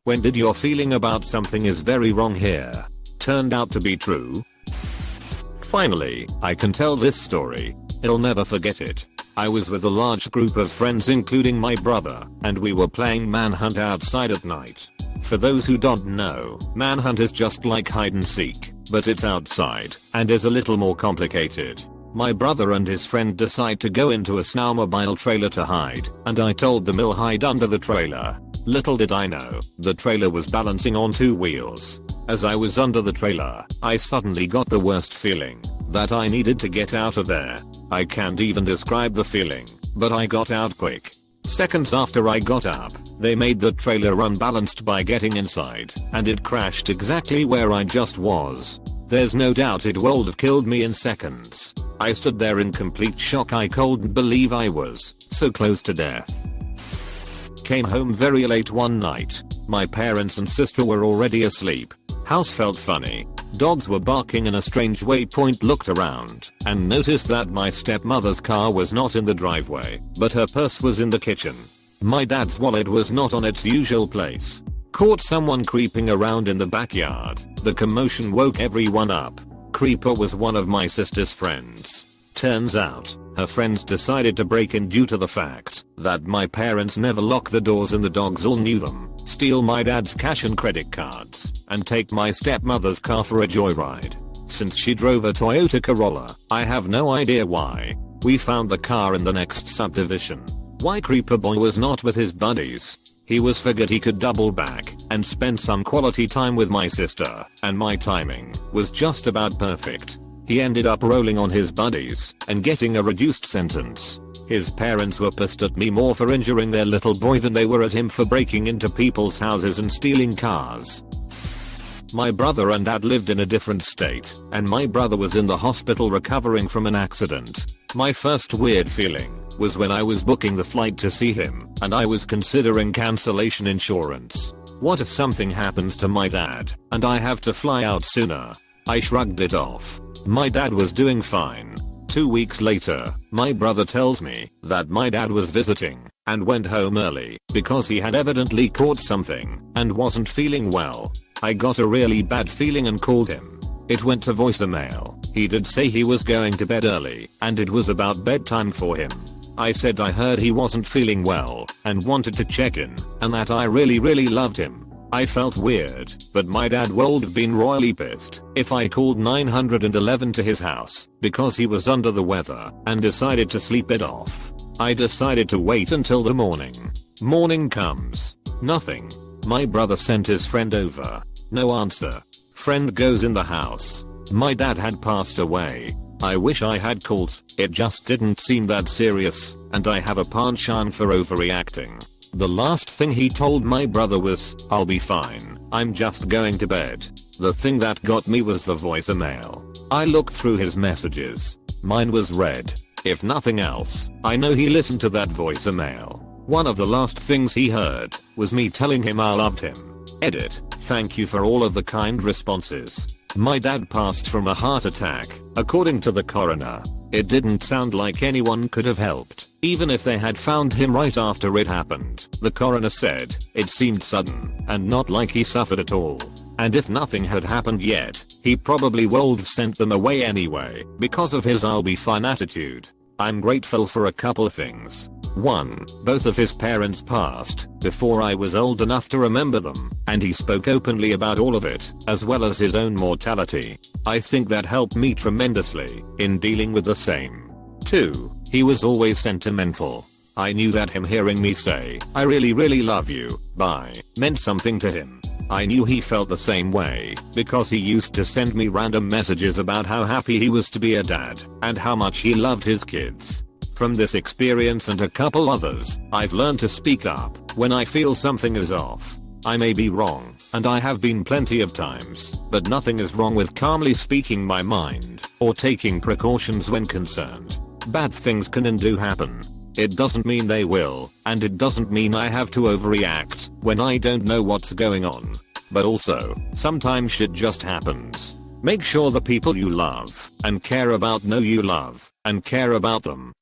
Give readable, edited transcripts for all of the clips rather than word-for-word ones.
When did your feeling about something is very wrong here turned out to be true? Finally, I can tell this story. I'll never forget it. I was with a large group of friends including my brother, and we were playing manhunt outside at night. For those who don't know, manhunt is just like hide and seek, but it's outside, and is a little more complicated. My brother and his friend decide to go into a snowmobile trailer to hide, and I told them we'll hide under the trailer. Little did I know, the trailer was balancing on 2 wheels. As I was under the trailer, I suddenly got the worst feeling, that I needed to get out of there. I can't even describe the feeling, but I got out quick. Seconds after I got up, they made the trailer unbalanced by getting inside, and it crashed exactly where I just was. There's no doubt it would have killed me in seconds. I stood there in complete shock. I couldn't believe I was so close to death. Came home very late one night. My parents and sister were already asleep. House felt funny. Dogs were barking in a strange way. Looked around and noticed that my stepmother's car was not in the driveway, but her purse was in the kitchen. My dad's wallet was not on its usual place. Caught someone creeping around in the backyard. The commotion woke everyone up. Creeper was one of my sister's friends. Turns out, her friends decided to break in due to the fact that my parents never lock the doors and the dogs all knew them, steal my dad's cash and credit cards, and take my stepmother's car for a joyride. Since she drove a Toyota Corolla, I have no idea why. We found the car in the next subdivision. Why Creeper Boy was not with his buddies? He figured he could double back and spend some quality time with my sister, and my timing was just about perfect. He ended up rolling on his buddies and getting a reduced sentence. His parents were pissed at me more for injuring their little boy than they were at him for breaking into people's houses and stealing cars. My brother and dad lived in a different state, and my brother was in the hospital recovering from an accident. My first weird feeling was when I was booking the flight to see him, and I was considering cancellation insurance. What if something happens to my dad, and I have to fly out sooner? I shrugged it off. My dad was doing fine. 2 weeks later, my brother tells me that my dad was visiting and went home early because he had evidently caught something and wasn't feeling well. I got a really bad feeling and called him. It went to voicemail. He did say he was going to bed early and it was about bedtime for him. I said I heard he wasn't feeling well and wanted to check in and that I really loved him. I felt weird, but my dad would have been royally pissed if I called 911 to his house because he was under the weather and decided to sleep it off. I decided to wait until the morning. Morning comes. Nothing. My brother sent his friend over. No answer. Friend goes in the house. My dad had passed away. I wish I had called. It just didn't seem that serious, and I have a penchant for overreacting. The last thing he told my brother was, "I'll be fine, I'm just going to bed." The thing that got me was the voicemail. I looked through his messages. Mine was read. If nothing else, I know he listened to that voicemail. One of the last things he heard was me telling him I loved him. Edit. Thank you for all of the kind responses. My dad passed from a heart attack, according to the coroner. It didn't sound like anyone could have helped, even if they had found him right after it happened. The coroner said it seemed sudden and not like he suffered at all. And if nothing had happened yet, he probably would have sent them away anyway because of his "I'll be fine" attitude. I'm grateful for a couple things. 1. Both of his parents passed before I was old enough to remember them, and he spoke openly about all of it, as well as his own mortality. I think that helped me tremendously in dealing with the same. 2. He was always sentimental. I knew that him hearing me say, "I really love you, bye," meant something to him. I knew he felt the same way because he used to send me random messages about how happy he was to be a dad and how much he loved his kids. From this experience and a couple others, I've learned to speak up when I feel something is off. I may be wrong, and I have been plenty of times, but nothing is wrong with calmly speaking my mind or taking precautions when concerned. Bad things can and do happen. It doesn't mean they will, and it doesn't mean I have to overreact when I don't know what's going on. But also, sometimes shit just happens. Make sure the people you love and care about know you love and care about them.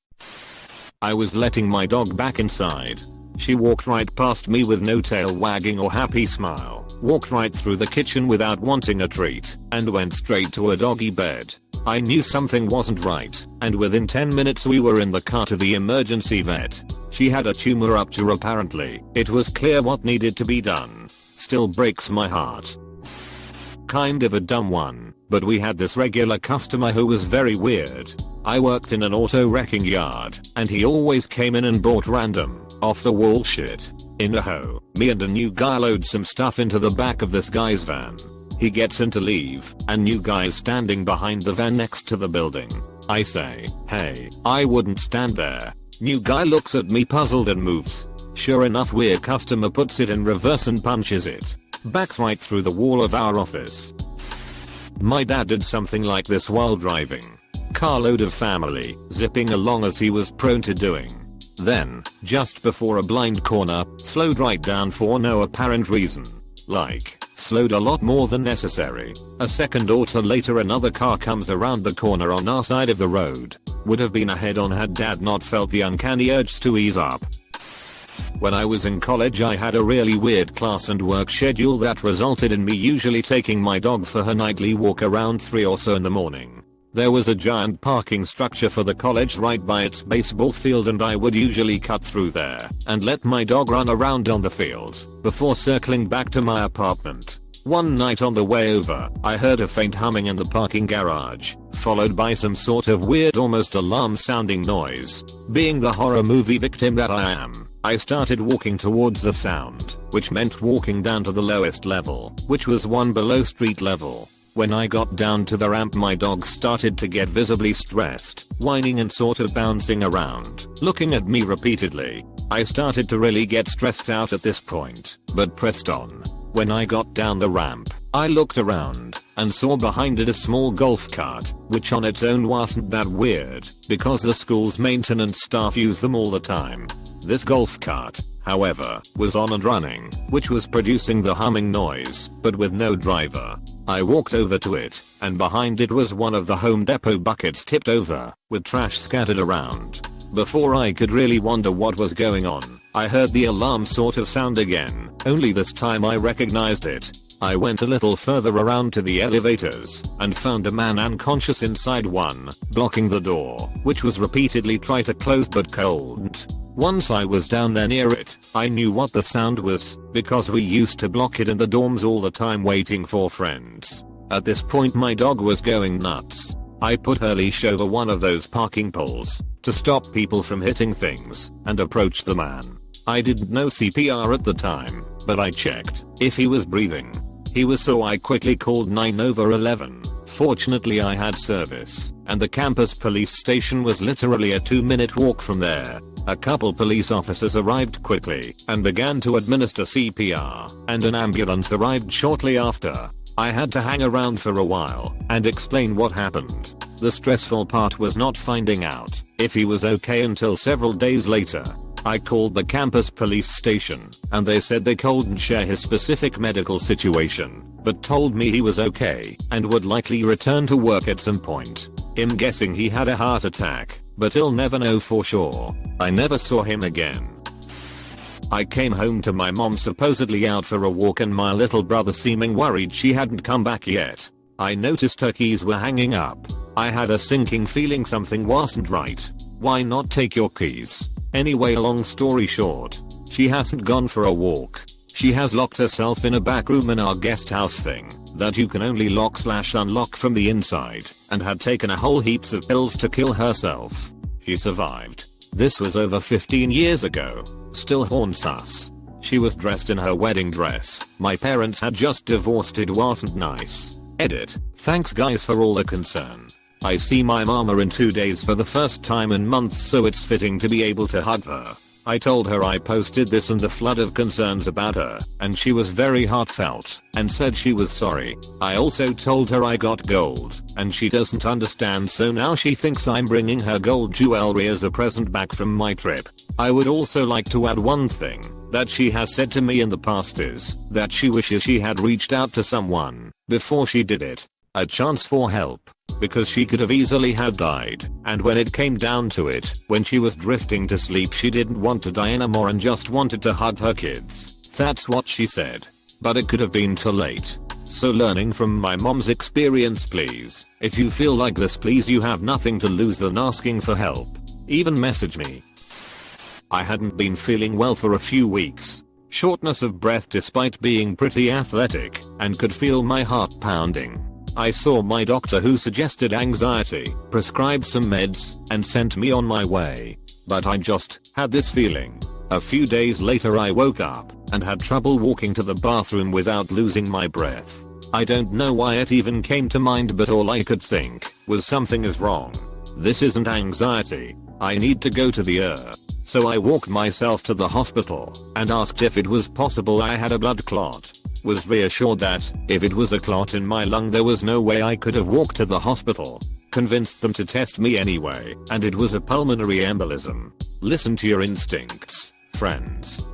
I was letting my dog back inside. She walked right past me with no tail wagging or happy smile, walked right through the kitchen without wanting a treat, and went straight to a doggy bed. I knew something wasn't right, and within 10 minutes we were in the car to the emergency vet. She had a tumor up to her apparently. It was clear what needed to be done. Still breaks my heart. Kind of a dumb one, but we had this regular customer who was very weird. I worked in an auto wrecking yard, and he always came in and bought random, off the wall shit. In a hoe, me and a new guy load some stuff into the back of this guy's van. He gets in to leave, and new guy is standing behind the van next to the building. I say, hey, I wouldn't stand there. New guy looks at me puzzled and moves. Sure enough, weird customer puts it in reverse and punches it. Backs right through the wall of our office. My dad did something like this while driving. Carload of family, zipping along as he was prone to doing. Then, just before a blind corner, slowed right down for no apparent reason. Like, slowed a lot more than necessary. A second or two later another car comes around the corner on our side of the road. Would have been a head-on had dad not felt the uncanny urge to ease up. When I was in college I had a really weird class and work schedule that resulted in me usually taking my dog for her nightly walk around 3 or so in the morning. There was a giant parking structure for the college right by its baseball field, and I would usually cut through there and let my dog run around on the field before circling back to my apartment. One night on the way over, I heard a faint humming in the parking garage, followed by some sort of weird almost alarm sounding noise. Being the horror movie victim that I am, I started walking towards the sound, which meant walking down to the lowest level, which was one below street level. When I got down to the ramp my dog started to get visibly stressed, whining and sort of bouncing around, looking at me repeatedly. I started to really get stressed out at this point, but pressed on. When I got down the ramp, I looked around and saw behind it a small golf cart, which on its own wasn't that weird, because the school's maintenance staff use them all the time. This golf cart, however, was on and running, which was producing the humming noise, but with no driver. I walked over to it, and behind it was one of the Home Depot buckets tipped over, with trash scattered around. Before I could really wonder what was going on, I heard the alarm sort of sound again, only this time I recognized it. I went a little further around to the elevators, and found a man unconscious inside one, blocking the door, which was repeatedly tried to close but couldn't. Once I was down there near it, I knew what the sound was, because we used to block it in the dorms all the time waiting for friends. At this point my dog was going nuts. I put her leash over one of those parking poles, to stop people from hitting things, and approached the man. I didn't know CPR at the time, but I checked if he was breathing. He was, so I quickly called 911. Fortunately I had service, and the campus police station was literally a 2-minute walk from there. A couple police officers arrived quickly and began to administer CPR, and an ambulance arrived shortly after. I had to hang around for a while and explain what happened. The stressful part was not finding out if he was okay until several days later. I called the campus police station, and they said they couldn't share his specific medical situation, but told me he was okay and would likely return to work at some point. I'm guessing he had a heart attack, but I'll never know for sure. I never saw him again. I came home to my mom supposedly out for a walk and my little brother seeming worried she hadn't come back yet. I noticed her keys were hanging up. I had a sinking feeling something wasn't right. Why not take your keys? Anyway, long story short, she hasn't gone for a walk. She has locked herself in a back room in our guest house thing that you can only lock/unlock from the inside, and had taken a whole heaps of pills to kill herself. She survived. This was over 15 years ago. Still haunts us. She was dressed in her wedding dress. My parents had just divorced. It wasn't nice. Edit. Thanks guys for all the concern. I see my mama in 2 days for the first time in months, so it's fitting to be able to hug her. I told her I posted this and the flood of concerns about her, and she was very heartfelt and said she was sorry. I also told her I got gold, and she doesn't understand, so now she thinks I'm bringing her gold jewelry as a present back from my trip. I would also like to add one thing that she has said to me in the past is that she wishes she had reached out to someone before she did it. A chance for help. because she could have easily have died, and when it came down to it, when she was drifting to sleep she didn't want to die anymore and just wanted to hug her kids. That's what she said. But it could have been too late. So learning from my mom's experience, please, if you feel like this, please, you have nothing to lose than asking for help. Even message me. I hadn't been feeling well for a few weeks. Shortness of breath despite being pretty athletic, and could feel my heart pounding. I saw my doctor who suggested anxiety, prescribed some meds, and sent me on my way. But I just had this feeling. A few days later I woke up and had trouble walking to the bathroom without losing my breath. I don't know why it even came to mind, but all I could think was something is wrong. This isn't anxiety. I need to go to the ER. So I walked myself to the hospital and asked if it was possible I had a blood clot. Was reassured that if it was a clot in my lung there was no way I could have walked to the hospital. Convinced them to test me anyway, and it was a pulmonary embolism. Listen to your instincts, friends.